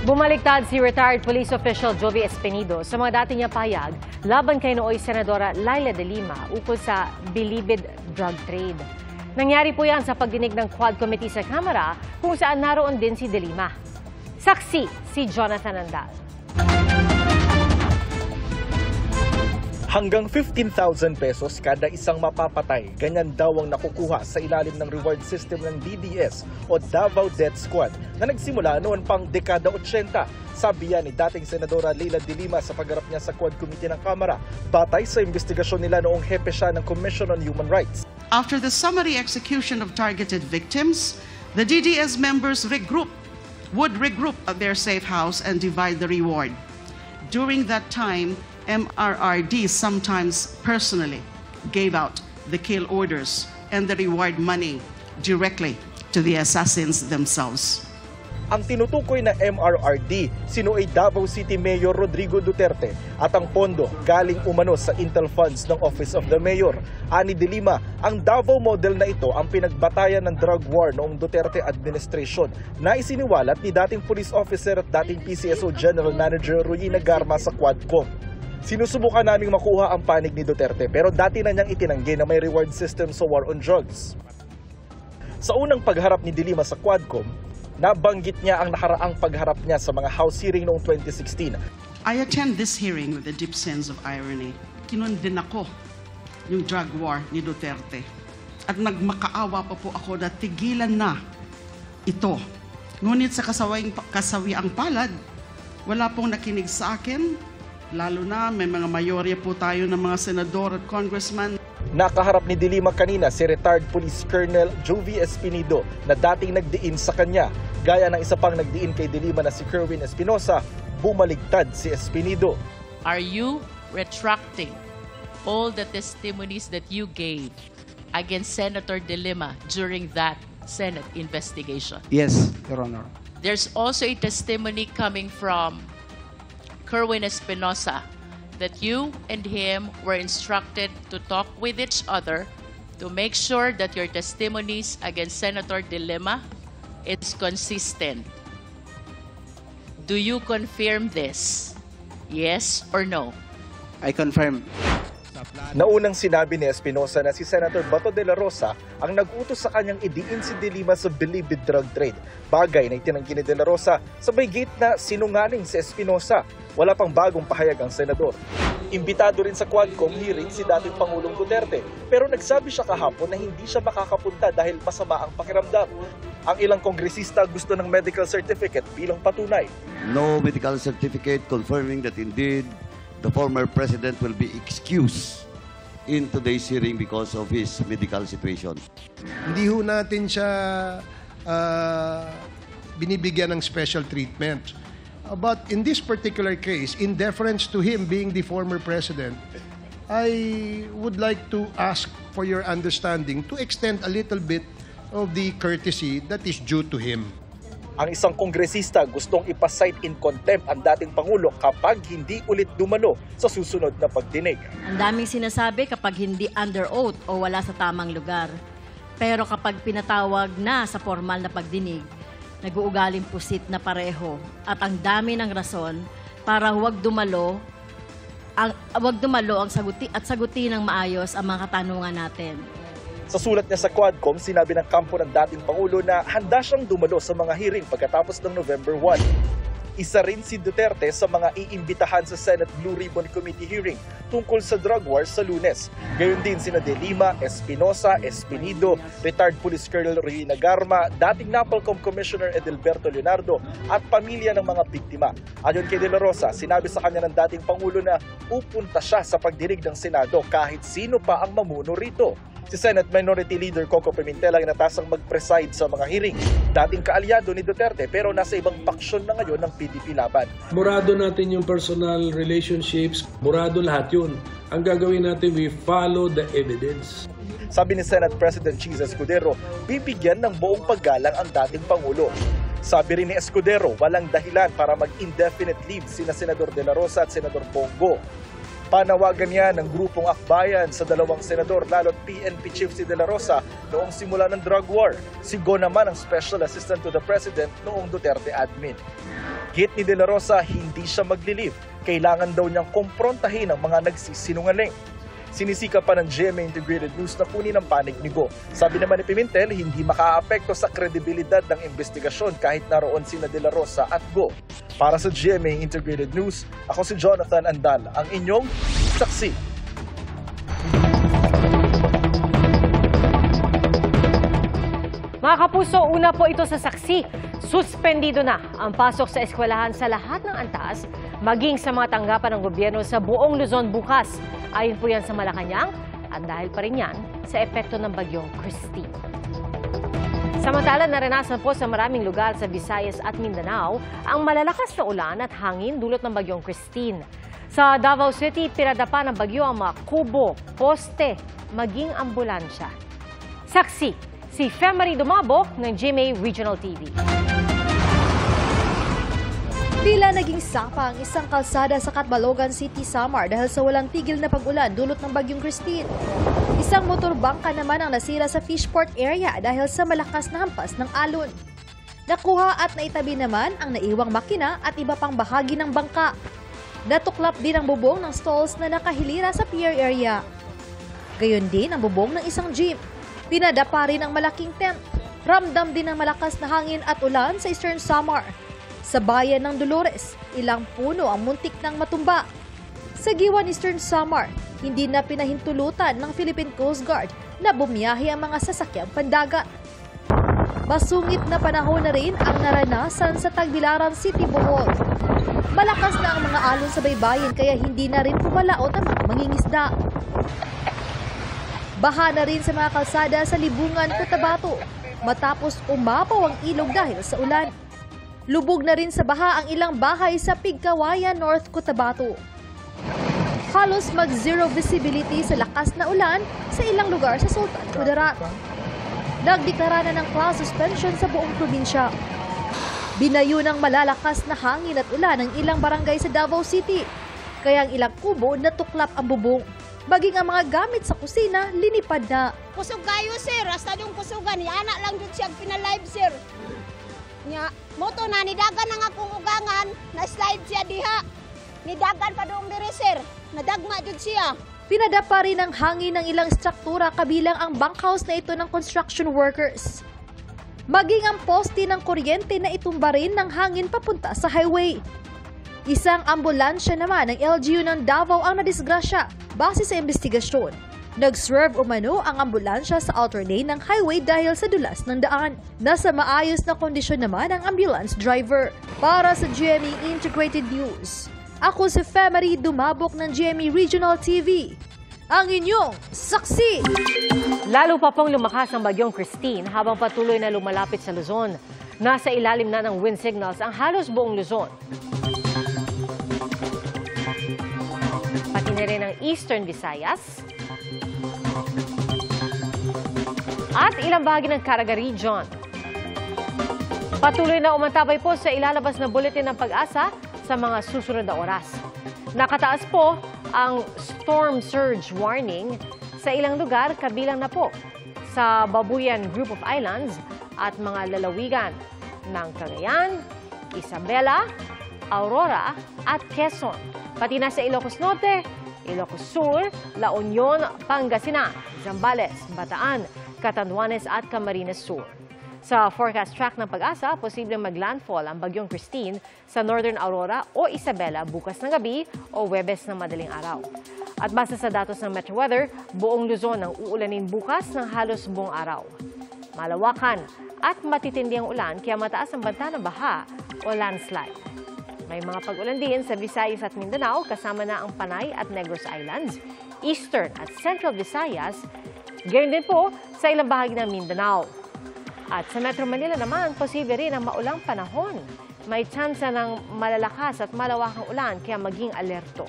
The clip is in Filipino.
Bumaliktad si retired police official Jovi Espinido sa mga dati niya payag laban kay nooy Senadora Leila de Lima ukol sa bilibid drug trade. Nangyari po yan sa pagdinig ng Quad Committee sa Kamara kung saan naroon din si de Lima. Saksi si Jonathan Andal. Hanggang 15,000 pesos kada isang mapapatay, ganyan daw ang nakukuha sa ilalim ng reward system ng DDS o Davao Death Squad na nagsimula noon pang dekada 80. Sabi yan ni dating Senadora Leila de Lima sa pagharap niya sa Quad Committee ng Kamara, batay sa investigasyon nila noong hepe siya ng Commission on Human Rights. After the summary execution of targeted victims, the DDS members would regroup at their safe house and divide the reward. During that time, MRRD sometimes personally gave out the kill orders and the reward money directly to the assassins themselves. Ang tinutukoy na MRRD, sino ay Davao City Mayor Rodrigo Duterte at ang pondo galing umano sa Intel Funds ng Office of the Mayor. Ani de Lima, ang Davao model na ito ang pinagbatayan ng drug war noong Duterte administration na isiniwalat ni dating police officer at dating PCSO General Manager Ruina Garma sa Quadcom. Sinusubukan naming makuha ang panig ni Duterte pero dati na niyang itinanggi na may reward system sa war on drugs. Sa unang pagharap ni de Lima sa Quadcom, nabanggit niya ang nakaraang pagharap niya sa mga House hearing noong 2016. I attend this hearing with a deep sense of irony. Kinundin ako yung drug war ni Duterte. At nagmakaawa pa po ako na tigilan na ito. Ngunit sa kasawiang palad, wala pong nakinig sa akin. Lalo na may mga mayorya po tayo ng mga senador at congressman. Nakaharap ni de Lima kanina si retired Police Colonel Jovi Espinido na dating nagdiin sa kanya. Gaya ng isa pang nagdiin kay de Lima na si Kerwin Espinosa, bumaligtad si Espinido. Are you retracting all the testimonies that you gave against Senator de Lima during that Senate investigation? Yes, Your Honor. There's also a testimony coming from Kerwin Espinosa that you and him were instructed to talk with each other to make sure that your testimonies against Senator de Lima is consistent. Do you confirm this? Yes or no? I confirm. Naunang sinabi ni Espinosa na si Senator Bato de la Rosa ang nag-utos sa kanyang idiin si de Lima sa bilibid drug trade. Bagay na itinanggi ni de la Rosa, sabay gate na sinungaling si Espinosa. Wala pang bagong pahayag ang senador. Imbitado rin sa Quadcom hearing si dating Pangulong Duterte, pero nagsabi siya kahapon na hindi siya makakapunta dahil masama ang pakiramdam. Ang ilang kongresista gusto ng medical certificate bilang patunay. No medical certificate confirming that indeed the former president will be excused in today's hearing because of his medical situation. Hindi ho natin siya binibigyan ng special treatment. But in this particular case, in deference to him being the former president, I would like to ask for your understanding to extend a little bit of the courtesy that is due to him. Ang isang kongresista gustong ipasight in contempt ang dating Pangulo kapag hindi ulit dumalo sa susunod na pagdinig. Ang daming sinasabi kapag hindi under oath o wala sa tamang lugar. Pero kapag pinatawag na sa formal na pagdinig, nag-uugaling pusit na pareho at ang dami ng rason para huwag dumalo ang sagutin ng maayos ang mga katanungan natin. Sa sulat niya sa Quadcom, sinabi ng kampo ng dating Pangulo na handa siyang dumalo sa mga hearing pagkatapos ng November 1. Isa rin si Duterte sa mga iimbitahan sa Senate Blue Ribbon Committee hearing tungkol sa drug war sa Lunes. Gayon din sina de Lima, Espinosa, Espinido, retired Police Colonel Ruina Garma, dating NAPOLCOM Commissioner Edelberto Leonardo at pamilya ng mga biktima. Ayon kay De La Rosa, sinabi sa kanya ng dating Pangulo na upunta siya sa pagdinig ng Senado kahit sino pa ang mamuno rito. Si Senate Minority Leader Coco Pimentel ang natasang mag-preside sa mga hearing. Dating kaalyado ni Duterte pero nasa ibang paksyon na ngayon ng PDP laban. Murado natin yung personal relationships, murado lahat yun. Ang gagawin natin, we follow the evidence. Sabi ni Senate President Cheese Escudero, bibigyan ng buong paggalang ang dating Pangulo. Sabi rin ni Escudero, walang dahilan para mag-indefinite leave sina Senador De La Rosa at Senador Bongo. Panawagan niya ng grupong akbayan sa dalawang senador lalo't PNP Chief si De La Rosa noong simula ng drug war. Si Go naman ang Special Assistant to the President noong Duterte admin. Git ni De La Rosa, hindi siya maglilive. Kailangan daw niyang kumprontahin ang mga nagsisinungaling. Sinisika pa ng GMA Integrated News na kunin ang panig ni Go. Sabi naman ni Pimentel, hindi makaapekto sa kredibilidad ng investigasyon kahit naroon sina De La Rosa at Go. Para sa GMA Integrated News, ako si Jonathan Andal, ang inyong saksi. Mga kapuso, una po ito sa saksi. Suspendido na ang pasok sa eskwelahan sa lahat ng antas, maging sa mga tanggapan ng gobyerno sa buong Luzon bukas. Ayon po yan sa Malacanang at dahil pa rin yan sa epekto ng bagyong Christine. Samantala, naranasan po sa maraming lugar sa Visayas at Mindanao ang malalakas na ulan at hangin dulot ng bagyong Christine. Sa Davao City, pinadapa ng bagyo ang mga kubo, poste, maging ambulansya. Saksi, si Femari Dumabok ng GMA Regional TV. Tila naging sapa ang isang kalsada sa Catbalogan City, Samar dahil sa walang tigil na pag-ulan dulot ng bagyong Christine. Isang motorbangka naman ang nasira sa Fishport area dahil sa malakas na hampas ng alon. Nakuha at naitabi naman ang naiwang makina at iba pang bahagi ng bangka. Natuklap din ang bubong ng stalls na nakahilira sa pier area. Gayon din ang bubong ng isang jeep. Pinadapa rin ang malaking tent. Ramdam din ang malakas na hangin at ulan sa Eastern Samar. Sa bayan ng Dolores, ilang puno ang muntik ng matumba. Sa Giwan, Eastern Samar, hindi na pinahintulutan ng Philippine Coast Guard na bumiyahe ang mga sasakyang pandagat. Masungit na panahon na rin ang naranasan sa Tagbilaran City, Bohol. Malakas na ang mga alon sa baybayin kaya hindi na rin pumalaot ang mga mangingisda. Baha na rin sa mga kalsada sa Libungan, Cotabato matapos umapaw ang ilog dahil sa ulan. Lubog na rin sa baha ang ilang bahay sa Pigkawayan, North Cotabato. Halos mag-zero visibility sa lakas na ulan sa ilang lugar sa Sultan Kudarat. Nagdeklara na ng class suspension sa buong probinsya. Binayo ng malalakas na hangin at ulan ang ilang barangay sa Davao City. Kaya ang ilang kubo natuklap ang bubong. Maging ang mga gamit sa kusina, linipad na. Kusog kayo, sir. Hasta yung kusugan. Anak lang dyan siya pinalive, sir. Nya, moto na, nidagan na nga kung ugangan, na-slide siya diha. Nidagan pa doong diri, sir. Nadagma dyan siya. Pinadapa rin ng hangin ng ilang struktura kabilang ang bunkhouse na ito ng construction workers. Maging ang poste ng kuryente na itumba rin ng hangin papunta sa highway. Isang ambulansya naman ng LGU ng Davao ang nadisgrasya base sa investigasyon. Nag-swerve umano ang ambulansya sa outer lane ng highway dahil sa dulas ng daan. Nasa maayos na kondisyon naman ang ambulance driver. Para sa GMA Integrated News, ako si Femari Dumabok ng GMA Regional TV. Ang inyong saksi! Lalo pa pong lumakas ang bagyong Christine habang patuloy na lumalapit sa Luzon. Nasa ilalim na ng wind signals ang halos buong Luzon. Pati na rin ang Eastern Visayas at ilang bahagi ng Caraga Region. Patuloy na umantabay po sa ilalabas na bulletin ng Pag-asa sa mga susunod na oras. Nakataas po ang storm surge warning sa ilang lugar, kabilang na po sa Babuyan Group of Islands at mga lalawigan ng Cagayan, Isabela, Aurora at Quezon. Pati na sa Ilocos Norte, Ilocos Sur, La Union, Pangasinan, Zambales, Bataan, Catanduanes at Camarines Sur. Sa forecast track ng Pag-asa, posibleng maglandfall ang bagyong Christine sa Northern Aurora o Isabela bukas ng gabi o Huwebes ng madaling araw. At base sa datos ng Metro Weather, buong Luzon ang uulanin bukas ng halos buong araw. Malawakan at matitindi ang ulan kaya mataas ang banta ng baha o landslide. May mga pag-ulan din sa Visayas at Mindanao kasama na ang Panay at Negros Islands, Eastern at Central Visayas, gayon din po sa ilang bahagi ng Mindanao. At sa Metro Manila naman, posible rin ang maulang panahon. May tsansa ng malalakas at malawakang ulan kaya maging alerto.